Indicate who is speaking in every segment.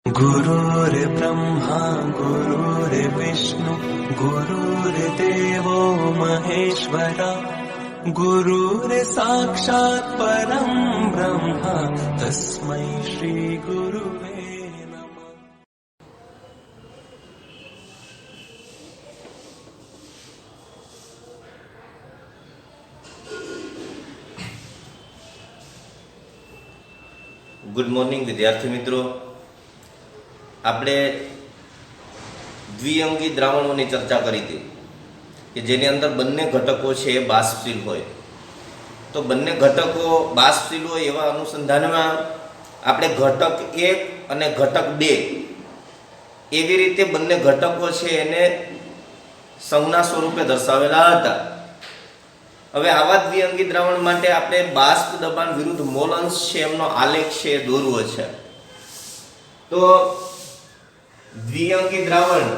Speaker 1: गुरुर्ब्रह्मा गुरुर्विष्णु गुरुर्देवो महेश्वरा गुरुर्साक्षात् परं ब्रह्म तस्मै श्री गुरुवे नमः।
Speaker 2: ગુડ મોર્નિંગ વિદ્યાર્થી મિત્રો, આપણે દ્વિઅંગી દ્રાવણોની ચર્ચા કરી હતી કે જેની અંદર બંને ઘટકો છે એ બાષ્પશીલ હોય. તો બંને ઘટકો બાષ્પશીલ હોય એવા અનુસંધાનમાં આપણે ઘટક 1 અને ઘટક 2 એવી રીતે બંને ઘટકો છે એને સંજ્ઞા સ્વરૂપે દર્શાવેલા હતા. હવે આવા દ્વિઅંગી દ્રાવણ માટે આપણે બાષ્પ દબાણ વિરુદ્ધ મોલ અંશ છે એમનો આલેખ છે એ દોરવો છે. તો દ્વિઅંગી દ્રાવણ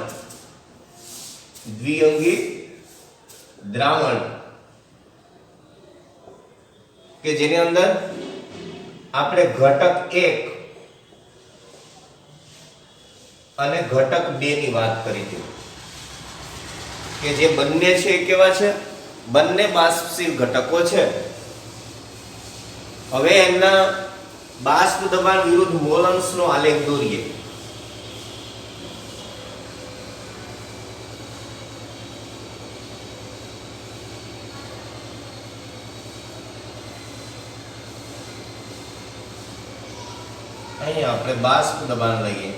Speaker 2: કે જેની અંદર આપણે ઘટક 1 અને ઘટક 2 ની વાત કરી હતી કે જે બંને છે એ કેવા છે? બંને બાષ્પશીલ ઘટકો છે. હવે એમના બાષ્પ દબાણ વિરુદ્ધ મોલ અંશનો આલેખ દોરીએ. અહીંયા આપણે બાષ્પ દબાણ લઈએ.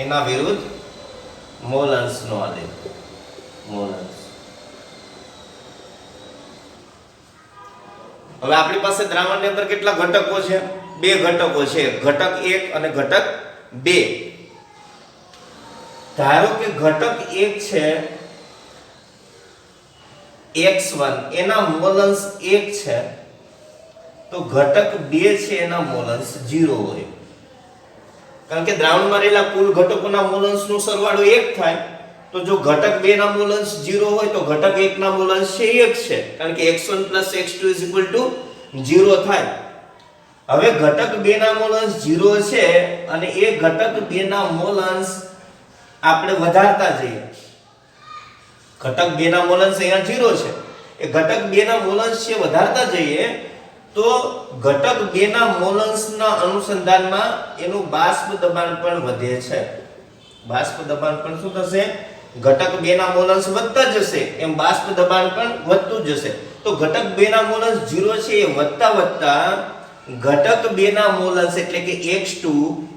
Speaker 2: એના વિરુદ્ધ મોલ અંશનો આલેખ. મોલ અંશ. હવે આપણી પાસે દ્રાવણની અંદર કેટલા ઘટકો છે? બે ઘટકો છે, ઘટક 1 અને ઘટક 2. ધારો કે ઘટક 1 છે x1 એના મોલ અંશ 1 છે, તો ઘટક 2 છે એના મોલ અંશ 0 હોય. કારણ કે દ્રાવણમાં રહેલા કુલ ઘટકોના મોલ અંશનો સરવાળો 1 થાય. તો જો ઘટક 2 ના મોલ અંશ 0 હોય તો ઘટક 1 ના મોલ અંશ 1 છે, કારણ કે x1 + x2 = 0 થાય. હવે ઘટક 2 ના મોલ અંશ 0 છે અને એ ઘટક 2 ના મોલ અંશ આપણે વધારતા જઈએ. ઘટક 2 ના મોલ અંશ અહીંયા 0 છે, એ ઘટક 2 ના મોલ અંશ છે વધારતા જઈએ તો ઘટક 2 ના મોલ અંશના અનુસંધાનમાં એનું બાષ્પ દબાણ પણ વધે છે. બાષ્પ દબાણ પણ શું થશે? ઘટક 2 ના મોલ અંશ વધતા જશે એમ બાષ્પ દબાણ પણ વધતું જશે. તો ઘટક 2 ના મોલ અંશ 0 છે એ વધતા વધતા ઘટક 2 ના મોલ અંશ એટલે કે x2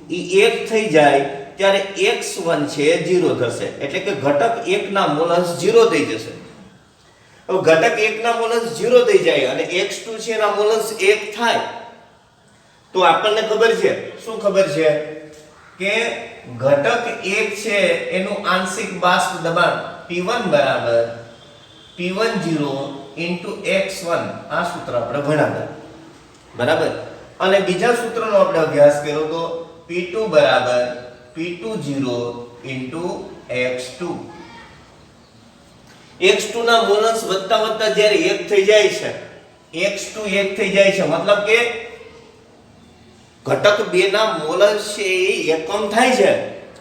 Speaker 2: એ 1 થઈ જાય ત્યારે x1 છે 0 થશે. એટલે કે ઘટક 1 ના મોલ અંશ 0 થઈ જશે. હવે ઘટક 1 ના મોલ અંશ 0 થઈ જાય અને x2 છે એના મોલ અંશ 1 થાય તો આપણને ખબર છે, શું ખબર છે? કે ઘટક 1 છે એનું આંશિક બાષ્પ દબાણ P1 બરાબર P10 * x1. આ સૂત્ર આપણે ભણ્યા બરાબર. અને બીજા સૂત્રનો આપણે અભ્યાસ કર્યો તો P2 બરાબર P20 * x2. x2 ના મોલ અંશ વધતા વધતા જ્યારે 1 થઈ જાય છે, x2 1 થઈ જાય છે, મતલબ કે ઘટક 2 ના મોલ અંશ છે એ એકમ થાય છે.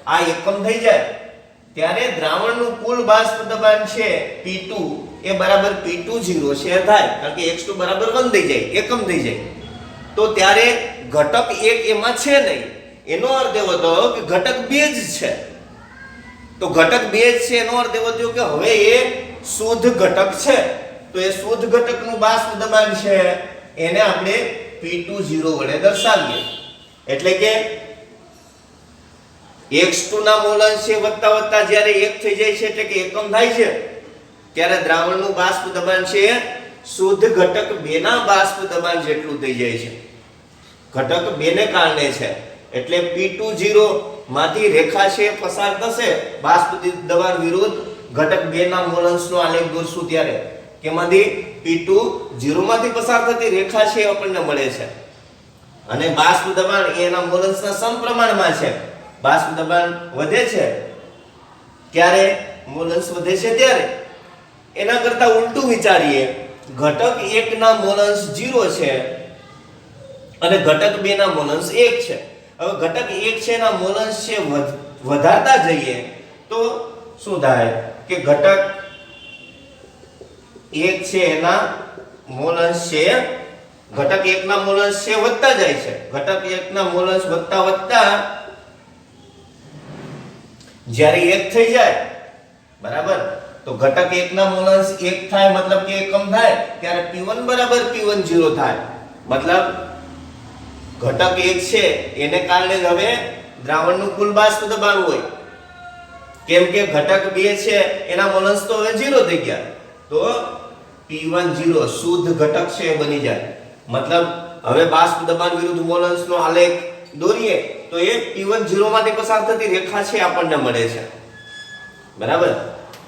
Speaker 2: આ એકમ થઈ જાય ત્યારે દ્રાવણનું કુલ બાષ્પ દબાણ છે P2 એ બરાબર P20 છે થાય, કારણ કે x2 બરાબર 1 થઈ જાય, એકમ થઈ જાય. તો ત્યારે ઘટક 1 એમાં છે નહીં. એનો અર્થ એવો થયો કે ઘટક 2 જ છે. તો ઘટક 2 જ છે એનો અર્થ એવો થયો કે હવે એ શુદ્ધ ઘટક છે. તો એ શુદ્ધ ઘટકનું બાષ્પ દબાણ છે એને આપણે P20 વડે દર્શાવીએ. એટલે કે x2 ના મોલ અંશ છે વધતા વધતા જ્યારે 1 થઈ જાય છે એટલે કે એકમ થાય છે ત્યારે દ્રાવણનું બાષ્પ દબાણ છે શુદ્ધ ઘટક 2 ના બાષ્પ દબાણ જેટલું થઈ જાય છે. ઘટક 2 ને કારણે છે એટલે P20 માંથી રેખા છે પસાર થશે બાષ્પ દબાણ વિરુદ્ધ ઘટક 2 ના મોલ અંશનો આલેખ દોરશું ત્યારે કેમાંથી P20 માંથી પસાર થતી રેખા છે આપણને મળે છે. અને બાષ્પ દબાણ એના મોલ અંશના સમપ્રમાણમાં છે. બાષ્પ દબાણ વધે છે ત્યારે મોલ અંશ વધે છે ત્યારે એના કરતા ઉલટું વિચારીએ, ઘટક 1 ના મોલ અંશ 0 છે અને ઘટક 2 ના મોલન્સ 1 છે. હવે ઘટક 1 છે એના મોલન્સ છે વધારતા જઈએ તો શું થાય કે ઘટક 1 છે એના મોલન્સ છે ઘટક 1 ના મોલન્સ છે વધતા જાય છે. ઘટક 1 ના મોલન્સ વધતા જ્યારે 1 થઈ જાય બરાબર તો ઘટક 1 ના મોલન્સ 1 થાય મતલબ કે એકમ થાય ત્યારે P1 બરાબર P10 થાય. મતલબ ઘટક 1 છે એને કારણે હવે દ્રાવણનું કુલ બાષ્પ દબાણ હોય કેમ કે ઘટક 2 છે એના મોલન્સ તો હવે 0 થઈ ગયા તો P10 શુદ્ધ ઘટક છે એ બની જાય. મતલબ હવે બાષ્પ દબાણ વિરુદ્ધ મોલન્સ નો આલેખ દોરીએ તો એ P10 માંથી પસાર થતી રેખા છે આપણને મળે છે બરાબર.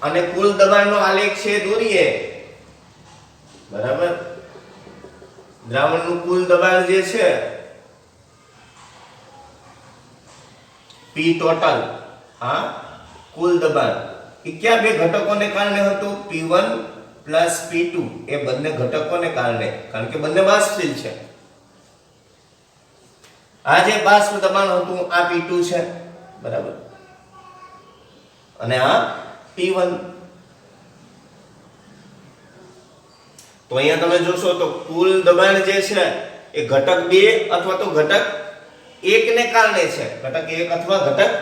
Speaker 2: અને કુલ દબાણનો આલેખ છે દોરીએ બરાબર. દ્રાવણનું કુલ દબાણ જે છે P ટોટલ આ કુલ દબાણ એ કયા બે ઘટકોને કારણે હતું P1 પ્લસ P2 એ બંને ઘટકોને કારણે કારણ કે બંને બાષ્પશીલ છે. આ જે બાષ્પ દબાણ હતું આ P2 છે બરાબર અને આ P1. તો અહીંયા તમે જોશો તો કુલ દબાણ જે છે એ ઘટક 2 અથવા તો ઘટક 1 ને કારણે છે. ઘટક 1 અથવા ઘટક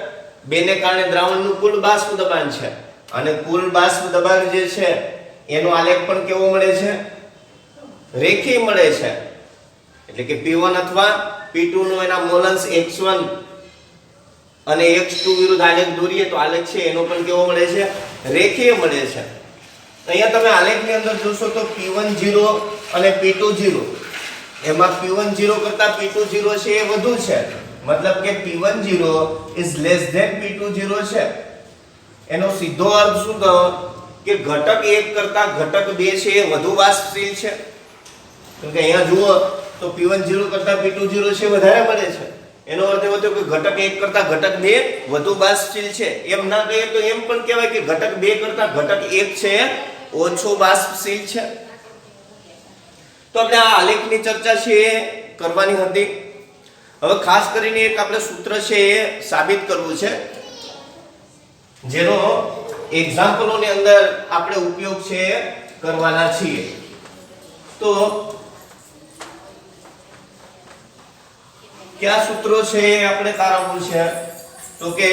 Speaker 2: 2 ને કારણે દ્રાવણનું કુલ બાષ્પ દબાણ છે અને કુલ બાષ્પ દબાણ જે છે એનો આલેખ પણ કેવો મળે છે રેખીય મળે છે. એટલે કે P1 અથવા P2 નો એના મોલન્સ x1 અને x2 વિરુદ્ધ આલેખ દોરીએ તો આલેખ છે એનો પણ કેવો મળે છે રેખીય મળે છે. અહીંયા તમે આલેખની અંદર જોશો તો P10 અને P20 એમાં P10 કરતા P20 છે એ વધુ છે. મતલબ કે P10 is less than P20 છે. એનો સીધો અર્થ શું થયો કે ઘટક 1 કરતા ઘટક 2 છે એ વધુ બાષ્પશીલ છે. તો કે અહીંયા જુઓ તો P10 કરતા P20 છે વધારે મળે છે. એનો અર્થ એવો થયો કે ઘટક 1 કરતા ઘટક 2 વધુ બાષ્પશીલ છે. એમ ના કહીએ તો એમ પણ કહેવાય કે ઘટક 2 કરતા ઘટક 1 છે ઓછો બાષ્પશીલ છે. તો આપણે આ આલેખની ચર્ચા છે એ કરવાની હતી. હવે ખાસ કરીને એક આપણે સૂત્ર છે એ સાબિત કરવું છે જેનો એક્ઝામ્પલોની અંદર આપણે ઉપયોગ છે કરવાના છીએ. તો કયા સૂત્રો છે એ આપણે તારવવું છે તો કે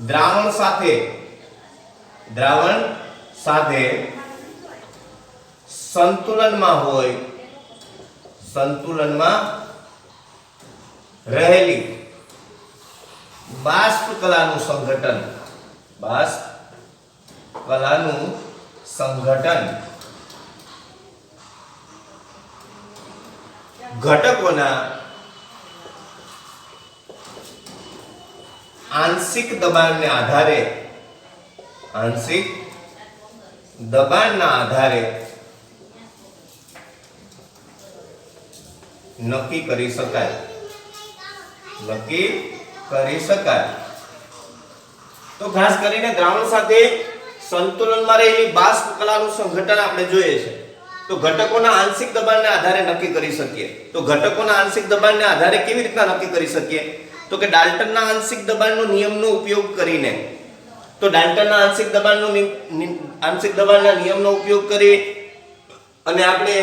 Speaker 2: દ્રાવણ સાથે સંતુલનમાં રહેલી બાષ્પ કલાનું સંઘટન ઘટકોના આંશિક દબાણના આધારે નક્કી કરી શકાય. તો ખાસ કરીને દ્રાવણ સાથે સંતુલનમાં રહેલી બાષ્પ કલાનું સંઘટન આપણે જોઈએ છે. તો ઘટકોના આંશિક દબાણના આધારે નક્કી કરી શકીએ. તો ઘટકોના આંશિક દબાણના આધારે કેવી રીતના નક્કી કરી શકીએ તો કે ડાલ્ટનના આંશિક દબાણનો નિયમનો ઉપયોગ કરીને. તો ડાલ્ટનના આંશિક દબાણના નિયમનો ઉપયોગ કરી અને આપણે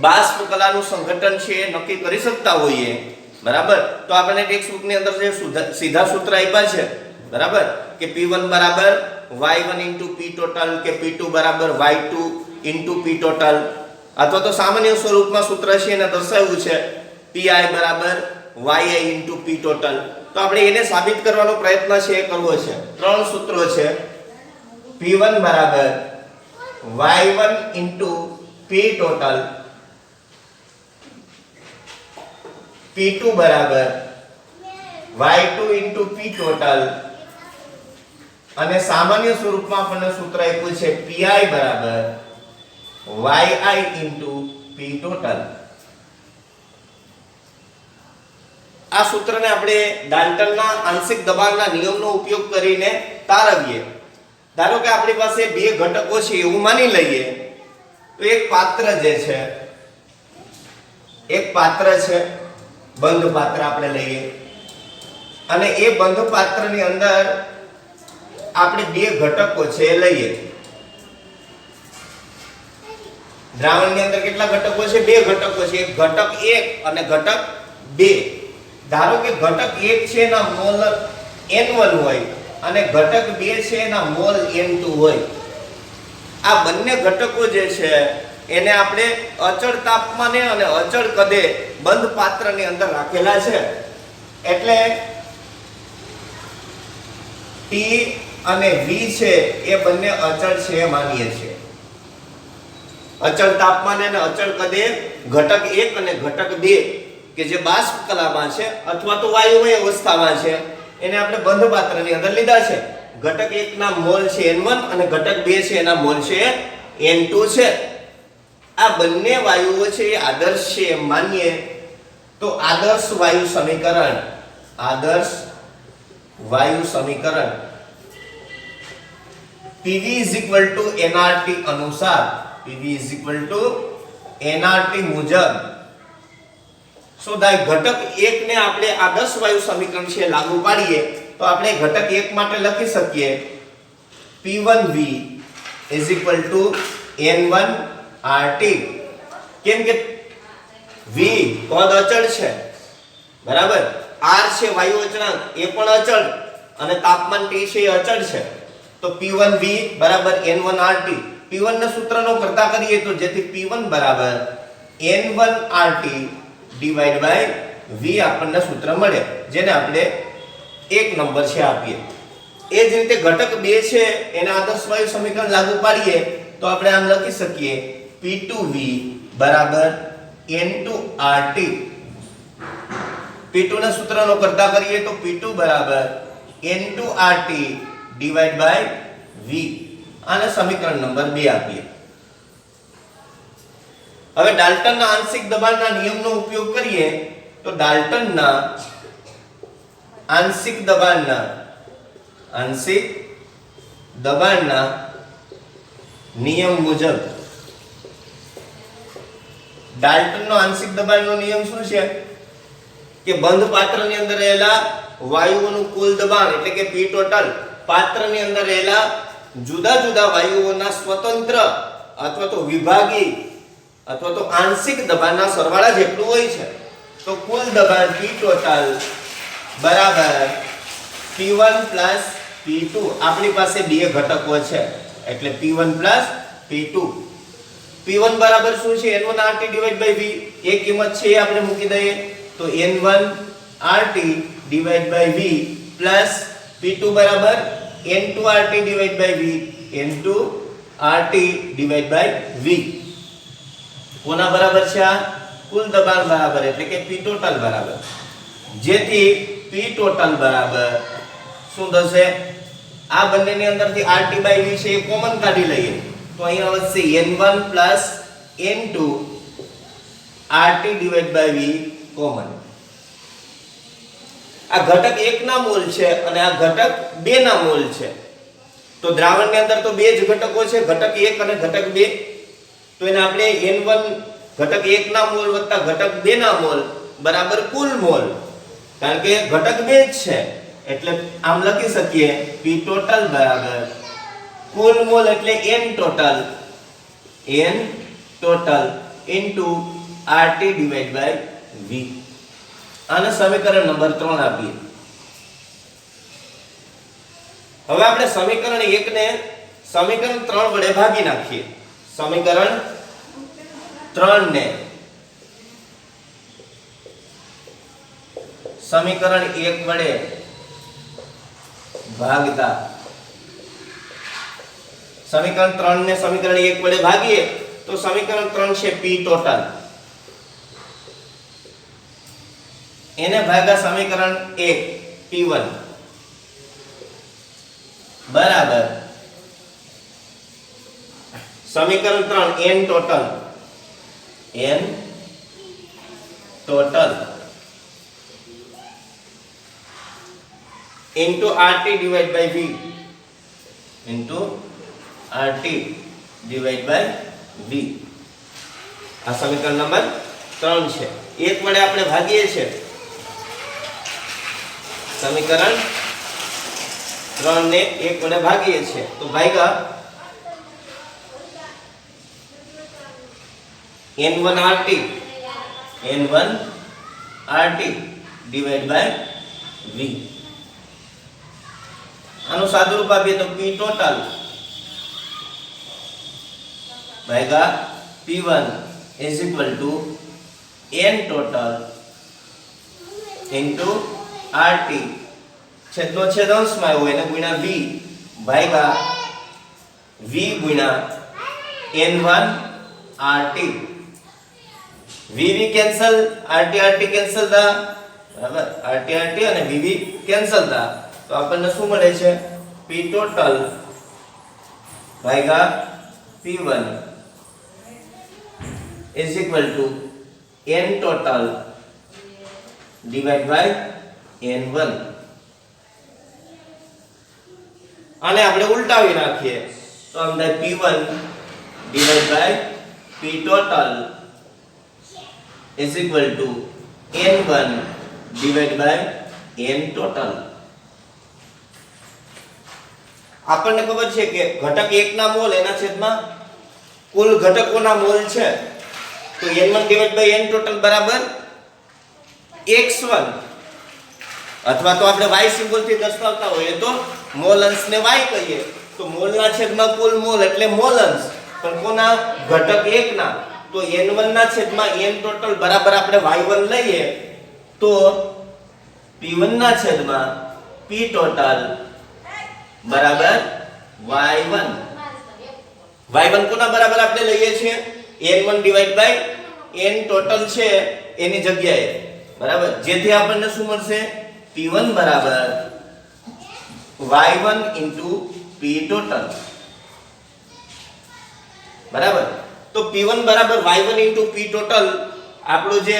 Speaker 2: બાષ્પ કલાનું સંઘટન છે એ નક્કી કરી શકતા હોઈએ બરાબર. તો આપણને ટેક્સ્ટ બુકની અંદર જે સીધા સૂત્ર આપ્યા છે બરાબર કે P1 બરાબર y1 * P ટોટલ કે P2 બરાબર y2 * P ટોટલ અથવા તો સામાન્ય સ્વરૂપમાં સૂત્ર છે એને દર્શાવ્યું છે Pi બરાબર yi * P ટોટલ. તો આપણે એને સાબિત કરવાનો પ્રયત્ન છે એ કરવો છે. ત્રણ સૂત્રો છે P1 બરાબર y1 * P ટોટલ, P2 બરાબર y2 * P ટોટલ અને સામાન્ય સ્વરૂપમાં આપણને સૂત્ર આપ્યું છે Pi બરાબર yi * P ટોટલ. આ સૂત્રને આપણે ડાલ્ટનના આંશિક દબાણના નિયમનો ઉપયોગ કરીને તારવીએ. ધારો કે આપણી પાસે બે ઘટકો છે એવું માની લઈએ તો એક પાત્ર જે છે એક પાત્ર છે, બંધ પાત્ર આપણે લઈએ અને એ બંધ પાત્રની અંદર આપણે બે ઘટકો છે એ લઈએ. દ્રાવણની અંદર કેટલા ઘટકો છે? બે ઘટકો છે. એક ઘટક 1 અને ઘટક 2. ધારો કે ઘટક 1 છે એના મોલ N1 હોય અને ઘટક 2 છે એના મોલ N2 હોય. આ બંને ઘટકો જે છે એને આપણે અચળ તાપમાને અને અચળ કદે બંધ પાત્રની અંદર રાખેલા છે. એટલે T અને V છે એ બંને અચળ છે માનીએ છીએ. અચળ તાપમાને અને અચળ કદે ઘટક 1 અને ઘટક 2 કે જે બાષ્પ કલામાં છે અથવા તો વાયુમય અવસ્થામાં છે એને આપણે બંધ પાત્રની અંદર લીધા છે. ઘટક 1 ના મોલ છે N1 અને ઘટક 2 છે એના મોલ છે N2 છે. આ બંને વાયુઓ છે એ આદર્શ છે એમ માનીએ તો આદર્શ વાયુ સમીકરણ PV nRT અનુસાર PV nRT મુજબ શોધાય. ઘટક 1 ને આપણે આદર્શ વાયુ સમીકરણ છે લાગુ પાડીએ તો આપણે ઘટક 1 માટે લખી શકીએ P1V N1RT. કેમ કે V પદ અચળ છે, બરાબર. R છે વાયુ અચળાંક એ પણ અચળ અને તાપમાન T છે એ અચળ છે. તો P1V N1RT. P1 ના સૂત્રનો કરતા કરીએ તો જેથી P1 N1RT divide by V આપણને સૂત્ર મળે જેને આપણે 1 નંબર છે આપીએ. એ જ રીતે ઘટક 2 છે એને આદર્શ વાયુ સમીકરણ લાગુ પાડીએ તો આપણે આમ લખી શકીએ P2V N2RT. P2 ના સૂત્રનો કરતા કરીએ તો P2 N2RT divide by V. આને સમીકરણ નંબર 2 આપીએ. હવે ડાલ્ટનના આંશિક દબાણના નિયમનો ઉપયોગ કરીએ તો ડાલ્ટનના આંશિક દબાણના નિયમ મુજબ ડાલ્ટનનો આંશિક દબાણનો નિયમ શું છે કે બંધ પાત્રની અંદર રહેલા વાયુઓનું કુલ દબાણ એટલે કે P ટોટલ પાત્રની અંદર રહેલા જુદા જુદા વાયુઓના સ્વતંત્ર અથવા તો વિભાગી અથવા તો આંશિક દબાણના સરવાળા જેટલું હોય છે. તો કુલ દબાણ P ટોટલ બરાબર P1 P2. આપણી પાસે બે ઘટકો છે એટલે P1 P2. P1 બરાબર શું છે? N1RT divide by V. એ કિંમત છે આપણે મૂકી દઈએ તો N1RT divide by V plus P2 બરાબર N2RT divide by V N2RT divide by V. કોના બરાબર છે? આ કુલ દબાણ બરાબર એટલે કે P ટોટલ બરાબર. જેથી P ટોટલ બરાબર શું થશે? આ બંનેની અંદરથી RT બાય V છે એ કોમન કાઢી લઈએ તો અહીંયા વધશે N1 N2 RT divide by V common. આ ઘટક 1 ના મોલ છે અને આ ઘટક 2 ના મોલ છે. તો દ્રાવણની અંદર તો બે જ ઘટકો છે, ઘટક 1 અને ઘટક 2. તો એને આપણે N1 ઘટક 1 ના મોલ વત્તા ઘટક 2 ના મોલ બરાબર કુલ મોલ, કારણ કે ઘટક 2 જ છે એટલે આમ લખી શકીએ P ટોટલ બરાબર કુલ મોલ એટલે N total into RT divide by V. આને સમીકરણ નંબર 3 આપીએ. હવે આપણે સમીકરણ 1 ને સમીકરણ 3 વડે ભાગી નાખીએ. સમીકરણ 3 ને સમીકરણ 1 વડે ભાગતા સમીકરણ 3 ને સમીકરણ 1 વડે ભાગીએ તો સમીકરણ 3 છે P ટોટલ, એને ભાગ્યા સમીકરણ 1 P1 બરાબર સમીકરણ 3 N total into RT divided by V into RT divided by V. આ સમીકરણ નંબર 3 છે. 1 વડે આપણે ભાગીએ છીએ સમીકરણ 3 ને 1 વડે ભાગીએ છીએ તો ભાગ્યા n1RT ડિવાઇડ બાય v. આનું સાદુરૂપ આપીએ તો p ટોટલ ભાગ્યા p1 is equal to n total into RT છેદનો છેદ અંશમાં આવ્યો એને ગુણ્યા v ભાગ્યા v ગુણ્યા n1 RT. VV cancel, RT cancel થા, બરાબર? RT અને VV કેન્સલ થા તો આપણને શું મળે છે? P ટોટલ ભાગ્યા P1 is equal to n total divided by n1. આને આપણે ઉલટાવી નાખીએ તો આમ થાય P1 divided by P total is equal to n1 divided by n total. આપણને ખબર છે કે ઘટક 1 ના મોલ એના છેદમાં કુલ ઘટકોના મોલ છે તો n1 divided by n total બરાબર x1 અથવા તો આપણે y સિમ્બોલ થી દર્શાવતા હોઈએ તો મોલ અંશને y કહીએ તો મોલના છેદમાં કુલ મોલ એટલે મોલ અંશ પણ કોના ઘટક 1 ના તો n1 ના છેદમાં n ટોટલ બરાબર આપણે y1 લઈએ તો p1 ના છેદમાં p ટોટલ બરાબર y1 કોના બરાબર આપણે લઈએ છીએ n1 divide by n total છે એની જગ્યાએ બરાબર જેથી આપણને શું મળશે p1 બરાબર y1 p ટોટલ બરાબર તો p1 બરાબર y1 p ટોટલ આપણું જે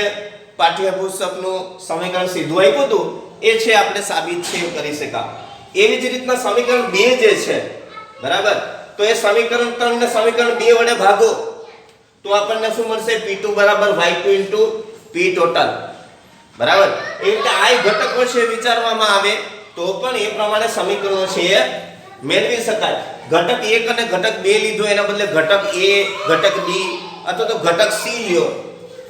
Speaker 2: પાઠ્યપુસ્તકનું સમીકરણ સીધું આપ્યું હતું એ છે આપણે સાબિત છે કરી શકા. એવી જ રીતના સમીકરણ 2 જે છે બરાબર તો એ સમીકરણ 3 ને સમીકરણ 2 વડે ભાગો તો આપણને શું મળશે p2 બરાબર y2 p ટોટલ બરાબર. એ રીતે આ ઘટકો છે વિચારવામાં આવે તો પણ એ પ્રમાણે સમીકરણો છે એ મેળવી શકાય. ઘટક 1 અને ઘટક 2 લીધો એના બદલે ઘટક a ઘટક b અથવા તો ઘટક c લ્યો.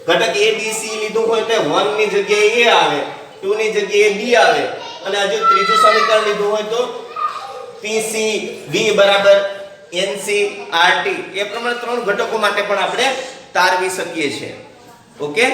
Speaker 2: ઘટક a b c લીધું હોય તો 1 ની જગ્યાએ a આવે 2 ની જગ્યાએ b આવે અને હજુ ત્રીજું સમીકરણ લીધું હોય તો pc v બરાબર nc rt એ પ્રમાણે 3 ઘટકો માટે પણ આપણે તારવી શકીએ છીએ. ઓકે.